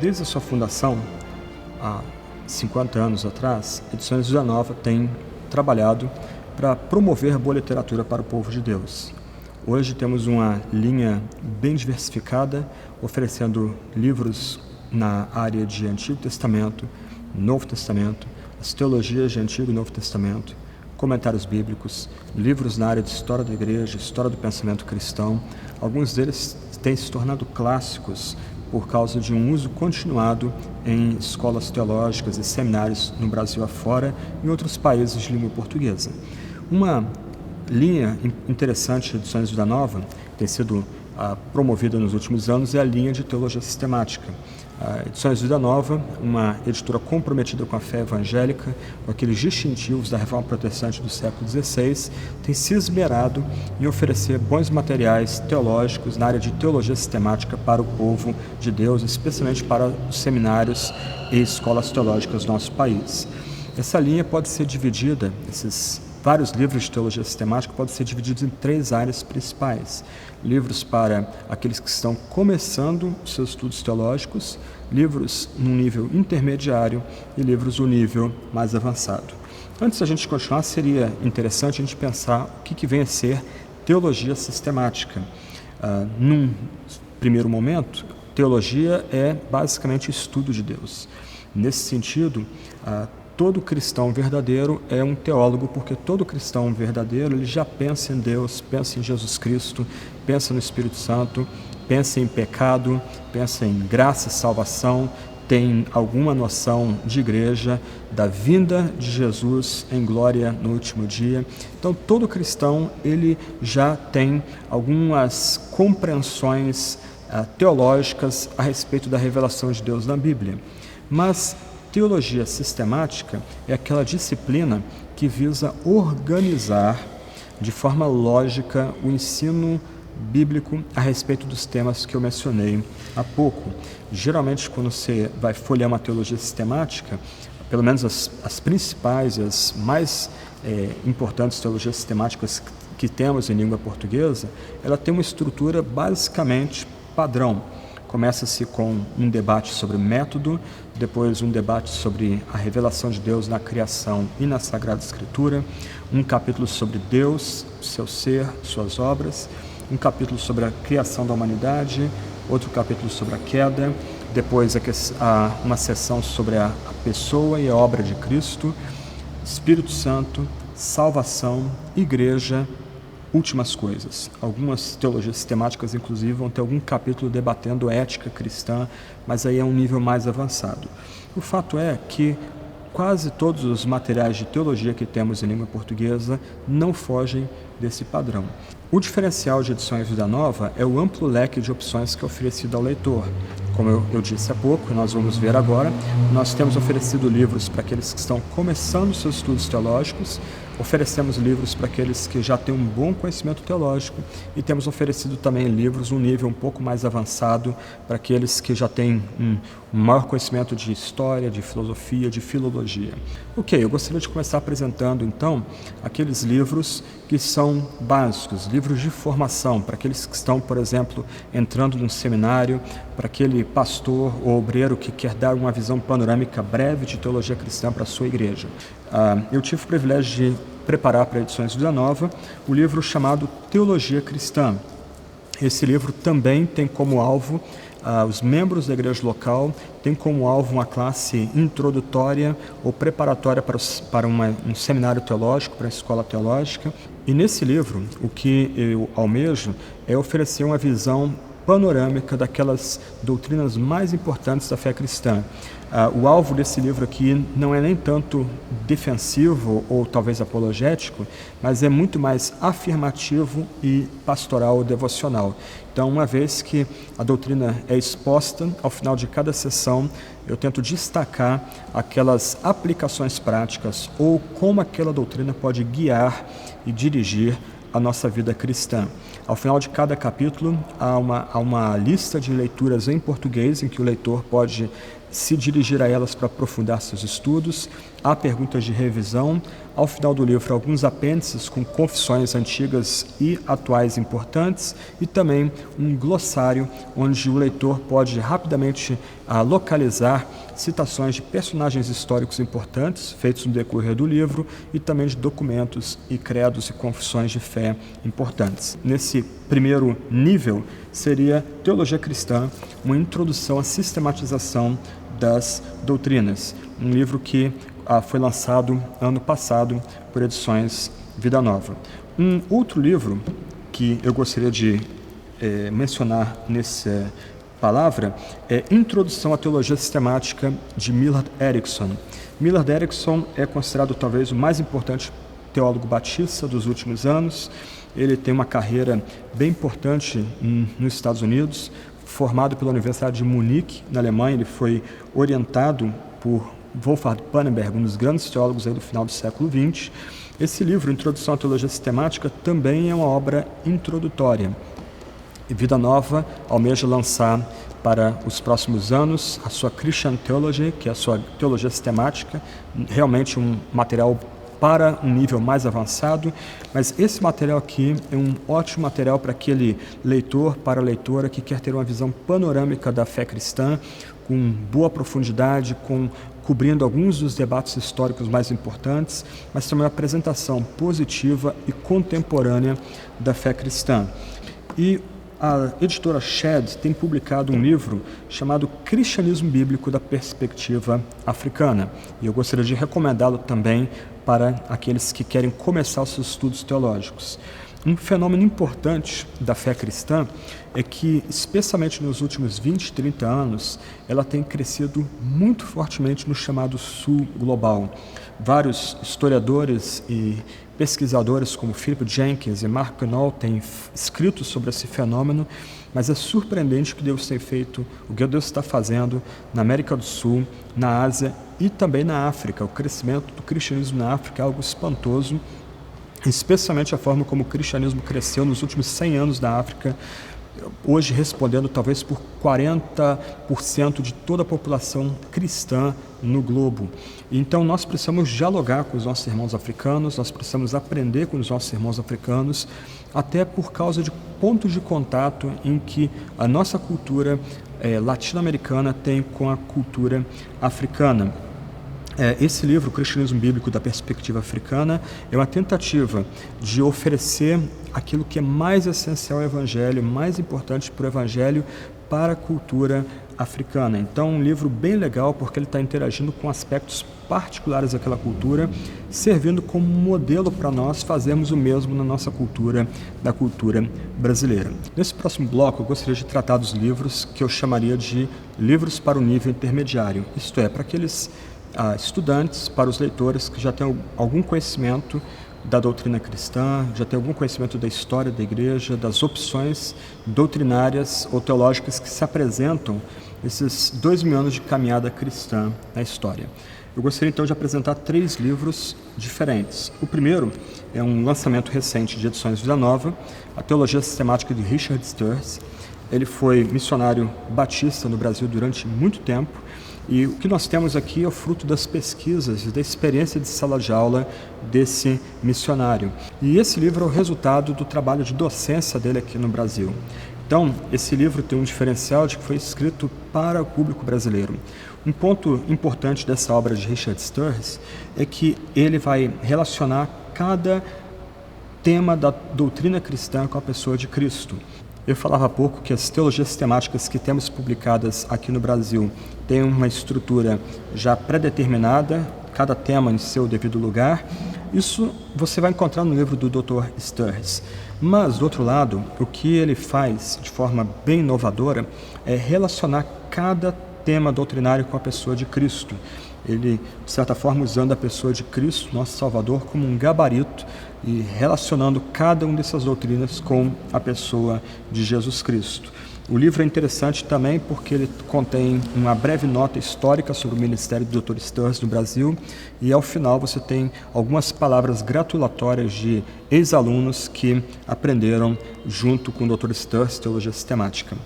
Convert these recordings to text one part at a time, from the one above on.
Desde a sua fundação, há 50 anos atrás, Edições Vida Nova tem trabalhado para promover boa literatura para o povo de Deus. Hoje temos uma linha bem diversificada, oferecendo livros na área de Antigo Testamento, Novo Testamento, as teologias de Antigo e Novo Testamento, comentários bíblicos, livros na área de história da igreja, história do pensamento cristão. Alguns deles têm se tornado clássicos por causa de um uso continuado em escolas teológicas e seminários no Brasil afora e em outros países de língua portuguesa. Uma linha interessante de Edições Vida Nova, que tem sido promovida nos últimos anos, é a linha de teologia sistemática. A Edições Vida Nova, uma editora comprometida com a fé evangélica, com aqueles distintivos da Reforma Protestante do século XVI, tem se esmerado em oferecer bons materiais teológicos na área de teologia sistemática para o povo de Deus, especialmente para os seminários e escolas teológicas do nosso país. Essa linha pode ser dividida, esses vários livros de teologia sistemática podem ser divididos em 3 áreas principais. Livros para aqueles que estão começando os seus estudos teológicos, livros num nível intermediário e livros no nível mais avançado. Antes da gente continuar, seria interessante a gente pensar o que vem a ser teologia sistemática. Num primeiro momento, teologia é basicamente estudo de Deus. Nesse sentido, todo cristão verdadeiro é um teólogo, porque todo cristão verdadeiro ele já pensa em Deus, pensa em Jesus Cristo, pensa no Espírito Santo, pensa em pecado, pensa em graça e salvação, tem alguma noção de igreja, da vinda de Jesus em glória no último dia. Então, todo cristão ele já tem algumas compreensões teológicas a respeito da revelação de Deus na Bíblia. Mas teologia sistemática é aquela disciplina que visa organizar de forma lógica o ensino bíblico a respeito dos temas que eu mencionei há pouco. Geralmente, quando você vai folhear uma teologia sistemática, pelo menos as principais e as mais importantes teologias sistemáticas que temos em língua portuguesa, ela tem uma estrutura basicamente padrão. Começa-se com um debate sobre método, depois um debate sobre a revelação de Deus na criação e na Sagrada Escritura, um capítulo sobre Deus, seu ser, suas obras, um capítulo sobre a criação da humanidade, outro capítulo sobre a queda, depois uma sessão sobre a pessoa e a obra de Cristo, Espírito Santo, salvação, igreja, últimas coisas. Algumas teologias sistemáticas, inclusive, vão ter algum capítulo debatendo ética cristã, mas aí é um nível mais avançado. O fato é que quase todos os materiais de teologia que temos em língua portuguesa não fogem desse padrão. O diferencial de Edições Vida Nova é o amplo leque de opções que é oferecido ao leitor. Como eu disse há pouco, nós vamos ver agora, nós temos oferecido livros para aqueles que estão começando seus estudos teológicos, oferecemos livros para aqueles que já têm um bom conhecimento teológico e temos oferecido também livros um nível um pouco mais avançado para aqueles que já têm um maior conhecimento de história, de filosofia, de filologia. Ok, eu gostaria de começar apresentando então aqueles livros que são básicos, livros de formação para aqueles que estão, por exemplo, entrando num seminário, para aquele pastor ou obreiro que quer dar uma visão panorâmica breve de teologia cristã para a sua igreja. Eu tive o privilégio de preparar para Edições Vida Nova o livro chamado Teologia Cristã. Esse livro também tem como alvo os membros da igreja local, tem como alvo uma classe introdutória ou preparatória para um seminário teológico, para a escola teológica. E nesse livro, o que eu almejo é oferecer uma visão panorâmica daquelas doutrinas mais importantes da fé cristã. O alvo desse livro aqui não é nem tanto defensivo ou talvez apologético, mas é muito mais afirmativo e pastoral ou devocional. Então, uma vez que a doutrina é exposta, ao final de cada sessão, eu tento destacar aquelas aplicações práticas ou como aquela doutrina pode guiar e dirigir a nossa vida cristã. Ao final de cada capítulo, há uma lista de leituras em português em que o leitor pode se dirigir a elas para aprofundar seus estudos. há perguntas de revisão. Ao final do livro, alguns apêndices com confissões antigas e atuais importantes e também um glossário onde o leitor pode rapidamente localizar citações de personagens históricos importantes feitos no decorrer do livro e também de documentos e credos e confissões de fé importantes. Nesse primeiro nível seria Teologia Cristã, uma introdução à sistematização das doutrinas, um livro que foi lançado ano passado por Edições Vida Nova. Um outro livro que eu gostaria de mencionar nessa palavra é Introdução à Teologia Sistemática, de Millard Erickson. Millard Erickson é considerado talvez o mais importante teólogo batista dos últimos anos. Ele tem uma carreira bem importante nos Estados Unidos, formado pela Universidade de Munique, na Alemanha. Ele foi orientado por Wolfhard Pannenberg, um dos grandes teólogos aí do final do século XX. Esse livro, Introdução à Teologia Sistemática, também é uma obra introdutória. E Vida Nova almeja lançar para os próximos anos a sua Christian Theology, que é a sua teologia sistemática, realmente um material para um nível mais avançado, mas esse material aqui é um ótimo material para aquele leitor, para a leitora que quer ter uma visão panorâmica da fé cristã, com boa profundidade, cobrindo alguns dos debates históricos mais importantes, mas também uma apresentação positiva e contemporânea da fé cristã. E a editora Shed tem publicado um livro chamado Cristianismo Bíblico da Perspectiva Africana, e eu gostaria de recomendá-lo também para aqueles que querem começar os seus estudos teológicos. Um fenômeno importante da fé cristã é que, especialmente nos últimos 20, 30 anos, ela tem crescido muito fortemente no chamado Sul global. Vários historiadores e pesquisadores como Philip Jenkins e Mark Knoll têm escrito sobre esse fenômeno, mas é surpreendente o que Deus tem feito, o que Deus está fazendo na América do Sul, na Ásia e também na África. O crescimento do cristianismo na África é algo espantoso, especialmente a forma como o cristianismo cresceu nos últimos 100 anos na África, hoje respondendo talvez por 40% de toda a população cristã no globo. Então nós precisamos dialogar com os nossos irmãos africanos, nós precisamos aprender com os nossos irmãos africanos, até por causa de pontos de contato em que a nossa cultura latino-americana tem com a cultura africana. Esse livro, o Cristianismo Bíblico da Perspectiva Africana, é uma tentativa de oferecer aquilo que é mais essencial ao Evangelho, mais importante para o Evangelho, para a cultura africana. Então, um livro bem legal, porque ele está interagindo com aspectos particulares daquela cultura, servindo como modelo para nós fazermos o mesmo na nossa cultura, da cultura brasileira. Nesse próximo bloco, eu gostaria de tratar dos livros que eu chamaria de livros para o nível intermediário, isto é, para aqueles estudantes, para os leitores que já têm algum conhecimento da doutrina cristã, já têm algum conhecimento da história da igreja, das opções doutrinárias ou teológicas que se apresentam nesses 2000 anos de caminhada cristã na história. Eu gostaria então de apresentar 3 livros diferentes. O primeiro é um lançamento recente de Edições Vida Nova, a Teologia Sistemática de Richard Sturz. Ele foi missionário batista no Brasil durante muito tempo, e o que nós temos aqui é o fruto das pesquisas e da experiência de sala de aula desse missionário. E esse livro é o resultado do trabalho de docência dele aqui no Brasil. Então, esse livro tem um diferencial de que foi escrito para o público brasileiro. Um ponto importante dessa obra de Richard Sturz é que ele vai relacionar cada tema da doutrina cristã com a pessoa de Cristo. Eu falava há pouco que as teologias sistemáticas que temos publicadas aqui no Brasil têm uma estrutura já pré-determinada, cada tema em seu devido lugar. Isso você vai encontrar no livro do Dr. Sturz. Mas, do outro lado, o que ele faz de forma bem inovadora é relacionar cada tema doutrinário com a pessoa de Cristo. Ele, de certa forma, usando a pessoa de Cristo, nosso Salvador, como um gabarito e relacionando cada uma dessas doutrinas com a pessoa de Jesus Cristo. O livro é interessante também porque ele contém uma breve nota histórica sobre o ministério do Dr. Sturz no Brasil e, ao final, você tem algumas palavras gratulatórias de ex-alunos que aprenderam junto com o Dr. Sturz Teologia Sistemática.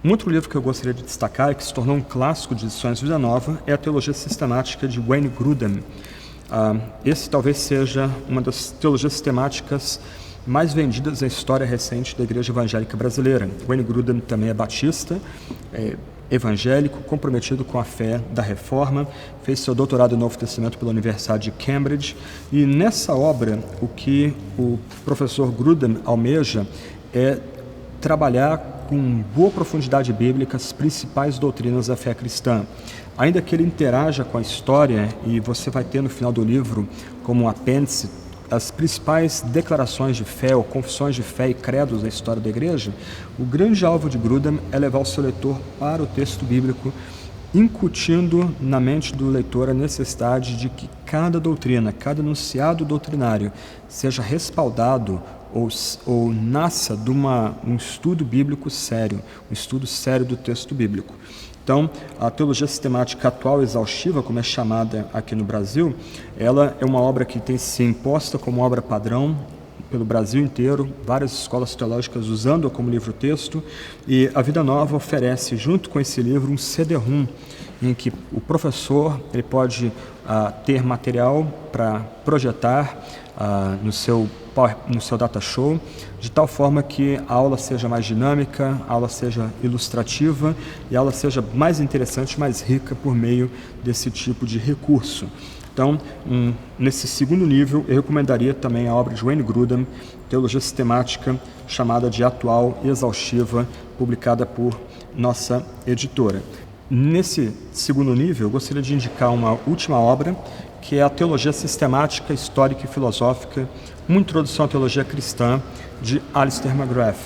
Um outro livro que eu gostaria de destacar e que se tornou um clássico de Edições Vida Nova é a Teologia Sistemática de Wayne Grudem. Esse talvez seja uma das teologias sistemáticas mais vendidas na história recente da Igreja Evangélica Brasileira. Wayne Grudem também é batista, evangélico, comprometido com a fé da Reforma, fez seu doutorado no Novo Testamento pela Universidade de Cambridge, e nessa obra o que o professor Grudem almeja é trabalhar com boa profundidade bíblica as principais doutrinas da fé cristã. Ainda que ele interaja com a história, e você vai ter no final do livro como um apêndice as principais declarações de fé ou confissões de fé e credos da história da igreja, o grande alvo de Grudem é levar o seu leitor para o texto bíblico, incutindo na mente do leitor a necessidade de que cada doutrina, cada enunciado doutrinário seja respaldado ou nasça de um estudo bíblico sério, um estudo sério do texto bíblico. Então, a teologia sistemática atual exaustiva, como é chamada aqui no Brasil, ela é uma obra que tem se imposta como obra padrão pelo Brasil inteiro, várias escolas teológicas usando-a como livro-texto, e a Vida Nova oferece, junto com esse livro, um CD-ROM, em que o professor ele pode ter material para projetar no seu data show, de tal forma que a aula seja mais dinâmica, a aula seja ilustrativa e a aula seja mais interessante, mais rica por meio desse tipo de recurso. Então, nesse segundo nível, eu recomendaria também a obra de Wayne Grudem, Teologia Sistemática, chamada de Atual e Exaustiva, publicada por nossa editora. Nesse segundo nível, eu gostaria de indicar uma última obra, que é a Teologia Sistemática, Histórica e Filosófica, uma introdução à teologia cristã, de Alister McGrath.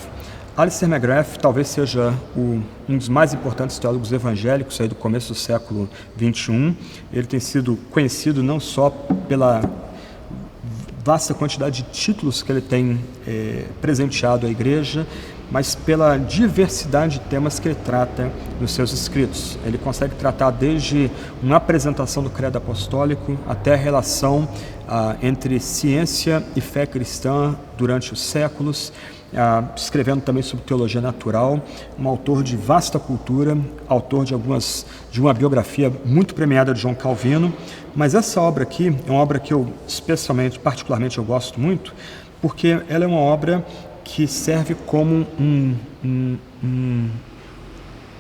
Alister McGrath talvez seja um dos mais importantes teólogos evangélicos aí do começo do século XXI. Ele tem sido conhecido não só pela vasta quantidade de títulos que ele tem presenteado à igreja, mas pela diversidade de temas que ele trata nos seus escritos. Ele consegue tratar desde uma apresentação do credo apostólico até a relação entre ciência e fé cristã durante os séculos, escrevendo também sobre teologia natural, um autor de vasta cultura, autor de uma biografia muito premiada de João Calvino. Mas essa obra aqui é uma obra que eu particularmente eu gosto muito, porque ela é uma obra que serve como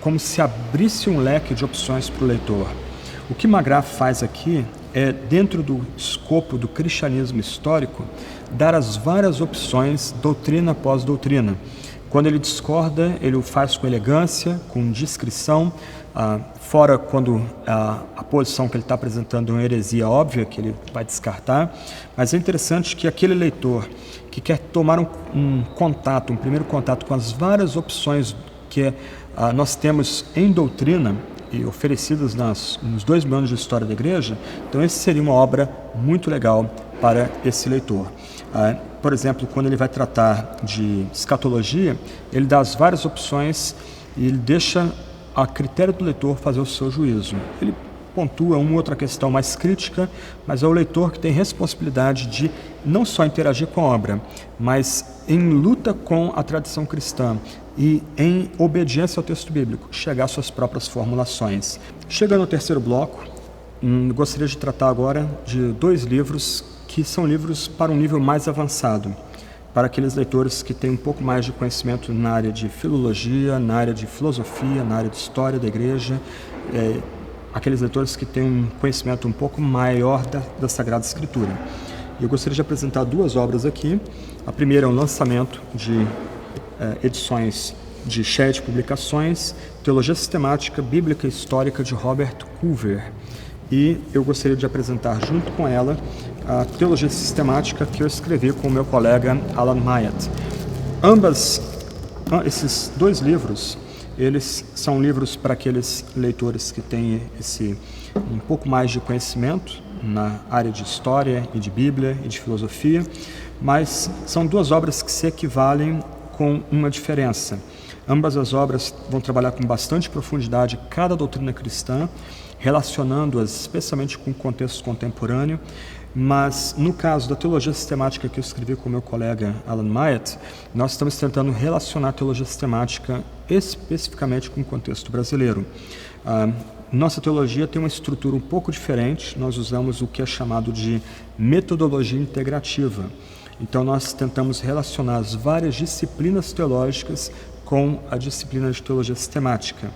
como se abrisse um leque de opções para o leitor. O que McGrath faz aqui é, dentro do escopo do cristianismo histórico, dar as várias opções, doutrina após doutrina. Quando ele discorda, ele o faz com elegância, com discrição, fora quando a posição que ele está apresentando é uma heresia óbvia, que ele vai descartar. Mas é interessante que aquele leitor que quer tomar um primeiro contato com as várias opções que nós temos em doutrina e oferecidas nos 2.000 anos de história da igreja, então essa seria uma obra muito legal para esse leitor. Por exemplo, quando ele vai tratar de escatologia, ele dá as várias opções e ele deixa a critério do leitor fazer o seu juízo. Ele pontua uma outra questão mais crítica, mas é o leitor que tem responsabilidade de não só interagir com a obra, mas em luta com a tradição cristã e em obediência ao texto bíblico, chegar às suas próprias formulações. Chegando ao terceiro bloco, gostaria de tratar agora de 2 livros que são livros para um nível mais avançado, para aqueles leitores que têm um pouco mais de conhecimento na área de filologia, na área de filosofia, na área de história da igreja, aqueles leitores que têm um conhecimento um pouco maior da Sagrada Escritura. Eu gostaria de apresentar 2 obras aqui. A primeira é um lançamento de edições de Shed Publicações, Teologia Sistemática, Bíblica e Histórica, de Robert Culver. E eu gostaria de apresentar junto com ela a Teologia Sistemática, que eu escrevi com o meu colega Alan Myatt. Esses 2 livros, eles são livros para aqueles leitores que têm um pouco mais de conhecimento na área de história e de Bíblia e de filosofia, mas são 2 obras que se equivalem com uma diferença. Ambas as obras vão trabalhar com bastante profundidade cada doutrina cristã, relacionando-as especialmente com o contexto contemporâneo, mas no caso da teologia sistemática que eu escrevi com o meu colega Alan Myatt, nós estamos tentando relacionar a teologia sistemática especificamente com o contexto brasileiro. Nossa teologia tem uma estrutura um pouco diferente. Nós usamos o que é chamado de metodologia integrativa. Então, nós tentamos relacionar as várias disciplinas teológicas com a disciplina de teologia sistemática.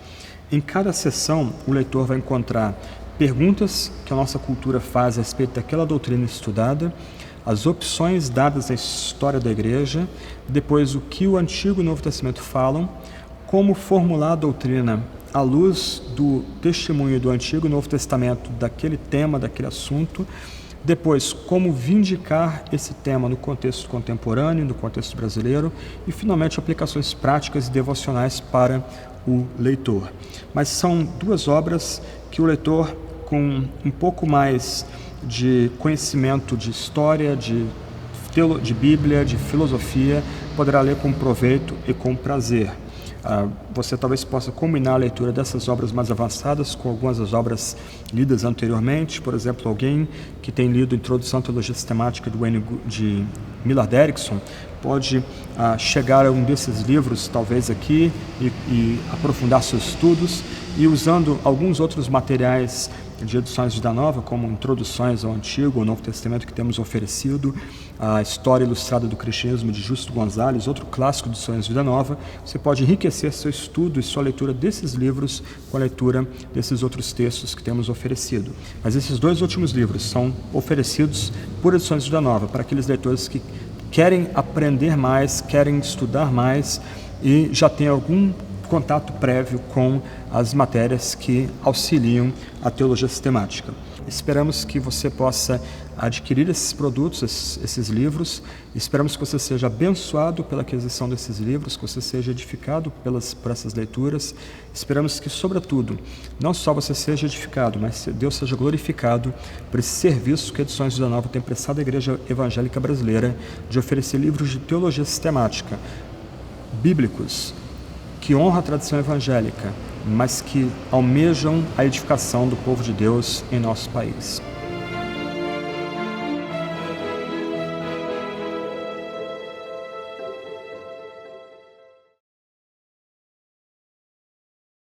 Em cada sessão, o leitor vai encontrar perguntas que a nossa cultura faz a respeito daquela doutrina estudada, as opções dadas na história da igreja, depois o que o Antigo e o Novo Testamento falam, como formular a doutrina à luz do testemunho do Antigo e Novo Testamento daquele tema, daquele assunto, depois como vindicar esse tema no contexto contemporâneo, no contexto brasileiro, e finalmente aplicações práticas e devocionais para o leitor. Mas são duas obras que o leitor, com um pouco mais de conhecimento de história, de Bíblia, de filosofia, poderá ler com proveito e com prazer. Você talvez possa combinar a leitura dessas obras mais avançadas com algumas das obras lidas anteriormente. Por exemplo, alguém que tem lido Introdução à Teologia Sistemática de Millard Erickson pode chegar a um desses livros, talvez aqui, e aprofundar seus estudos, e usando alguns outros materiais de edições de Vida Nova, como introduções ao Antigo ou Novo Testamento que temos oferecido, a História Ilustrada do Cristianismo de Justo Gonzalez, outro clássico de edições de Vida Nova. Você pode enriquecer seu estudo e sua leitura desses livros com a leitura desses outros textos que temos oferecido. Mas esses dois últimos livros são oferecidos por edições de Vida Nova para aqueles leitores que querem aprender mais, querem estudar mais e já têm algum contato prévio com as matérias que auxiliam a teologia sistemática. Esperamos que você possa adquirir esses produtos, esses livros. Esperamos que você seja abençoado pela aquisição desses livros, que você seja edificado por essas leituras. Esperamos que, sobretudo, não só você seja edificado, mas Deus seja glorificado por esse serviço que a Edições de Vida Nova tem prestado à Igreja Evangélica Brasileira de oferecer livros de teologia sistemática, bíblicos, que honram a tradição evangélica, mas que almejam a edificação do povo de Deus em nosso país.